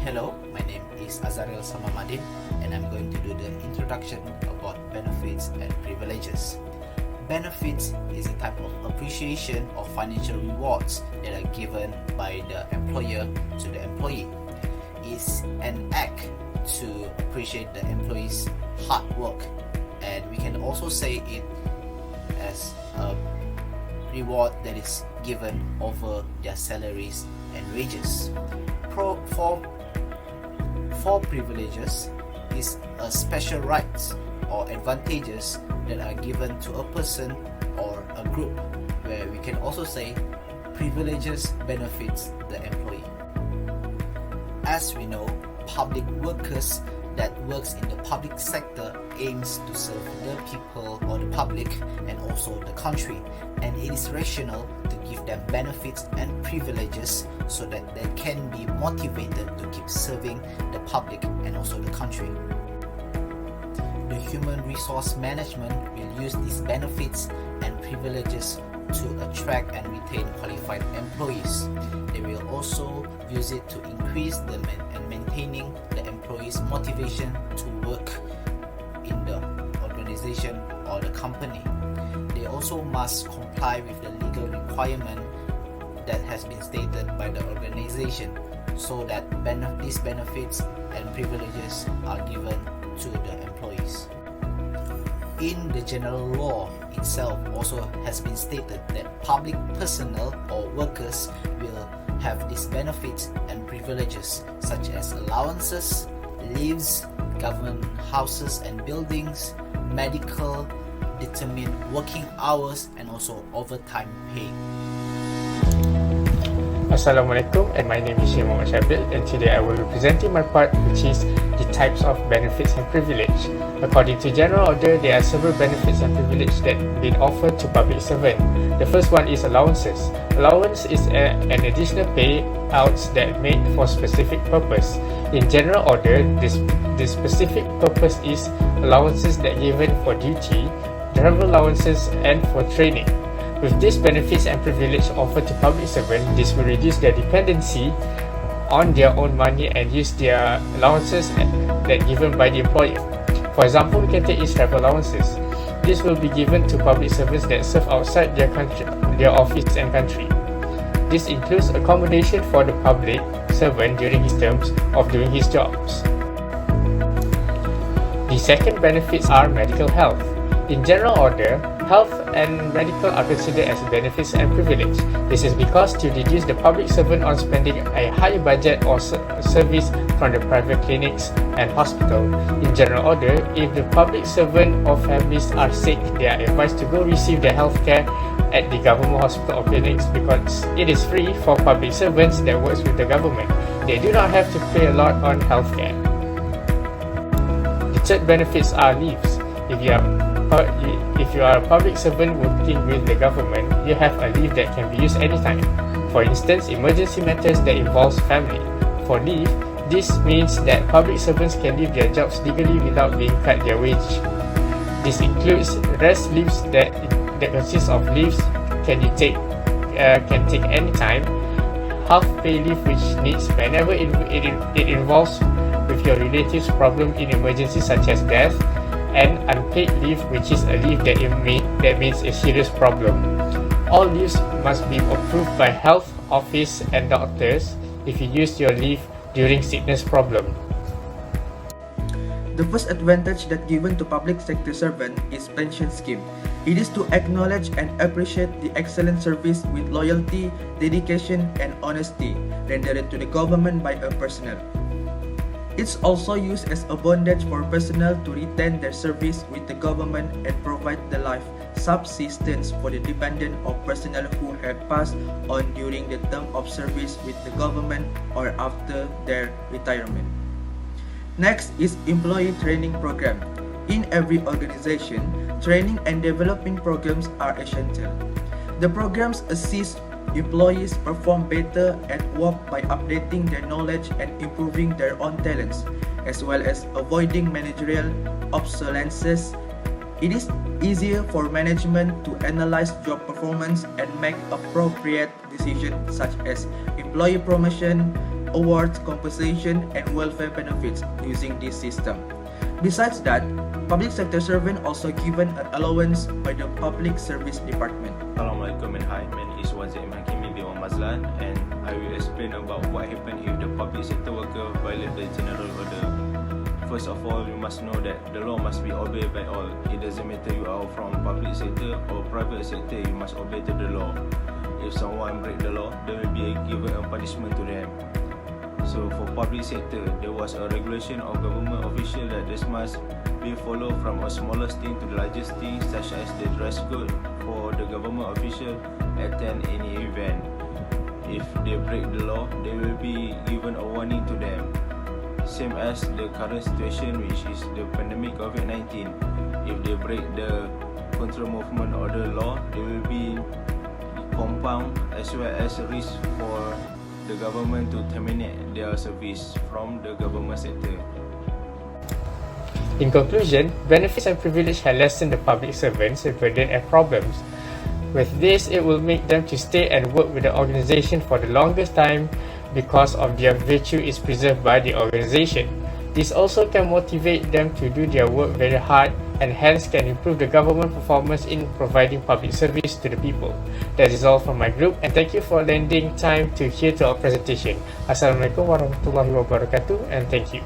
Hello, my name is Azarel Samamadin and I'm going to do the introduction about benefits and privileges. Benefits is a type of appreciation of financial rewards that are given by the employer to the employee. It's an act to appreciate the employee's hard work, and we can also say it as a reward that is given over their salaries and wages. For privileges is a special rights or advantages that are given to a person or a group, where we can also say privileges benefits the employee. As we know, public workers that works in the public sector aims to serve the people or the public and also the country, and it is rational to give them benefits and privileges so that they can be motivated to keep serving the public and also the country. The human resource management will use these benefits and privileges to attract and retain qualified employees. They will also use it to increase the maintaining the employees' motivation to work in the organization or the company. They also must comply with the legal requirement that has been stated by the organization, so that these benefits and privileges are given to the employees. In the general law itself also has been stated that public personnel or workers will have these benefits and privileges such as allowances, leaves, government houses and buildings, medical, determined working hours, and also overtime pay. Assalamualaikum, and my name is Shabil, and today I will be presenting my part, which is the types of benefits and privilege. According to general order, there are several benefits and privileges that have been offered to public servants. The first one is allowances. Allowance is an additional payouts that made for specific purpose. In general order, the specific purpose is allowances that given for duty, travel allowances, and for training. With these benefits and privileges offered to public servants, this will reduce their dependency on their own money and use their allowances that given by the employer. For example, we can take is travel allowances. This will be given to public servants that serve outside their country, their office and country. This includes accommodation for the public servant during his terms of doing his jobs. The second benefits are medical health. In general order, health and medical are considered as benefits and privilege. This is because to reduce the public servant on spending a higher budget or service from the private clinics and hospital. In general order, if the public servant or families are sick, they are advised to go receive their health care at the government hospital or clinics because it is free for public servants that works with the government. They do not have to pay a lot on health care. The third benefits are leaves. If you are a public servant working with the government, you have a leave that can be used anytime. For instance, emergency matters that involves family. For leave, this means that public servants can leave their jobs legally without being cut their wage. This includes rest leaves that consists of leaves can take any time, half pay leave which needs whenever it involves with your relative's problem in emergency such as death, and unpaid leave, which is a leave that means a serious problem. All leaves must be approved by health office and doctors if you use your leave during sickness problem. The first advantage that given to public sector servant is pension scheme. It is to acknowledge and appreciate the excellent service with loyalty, dedication, and honesty rendered to the government by a personnel. It's also used as a bondage for personnel to retain their service with the government and provide the life subsistence for the dependent of personnel who have passed on during the term of service with the government or after their retirement. Next is employee training program. In every organization, training and developing programs are essential. The programs assist employees perform better at work by updating their knowledge and improving their own talents, as well as avoiding managerial obsolescence. It is easier for management to analyze job performance and make appropriate decisions such as employee promotion, awards, compensation, and welfare benefits using this system. Besides that, public sector servant also given an allowance by the Public Service Department. Assalamualaikum and hi, my name is Zaim Hakimi bin Mazlan, and I will explain about what happens if the public sector worker violate the general order. First of all, you must know that the law must be obeyed by all. It doesn't matter you are from public sector or private sector, you must obey to the law. If someone break the law, there will be given a punishment to them. So for public sector, there was a regulation of government official that this must be followed from a smallest thing to the largest thing, such as the dress code for the government official attend any event. If they break the law, they will be given a warning to them. Same as the current situation, which is the pandemic COVID-19. If they break the control movement order law, they will be compound as well as a risk for the government to terminate their service from the government sector. In conclusion, benefits and privilege have lessened the public servants' burden and problems. With this, it will make them to stay and work with the organisation for the longest time because of their virtue is preserved by the organisation. This also can motivate them to do their work very hard and hence can improve the government performance in providing public service to the people. That is all from my group, and thank you for lending time to hear to our presentation. Assalamualaikum warahmatullahi wabarakatuh, and thank you.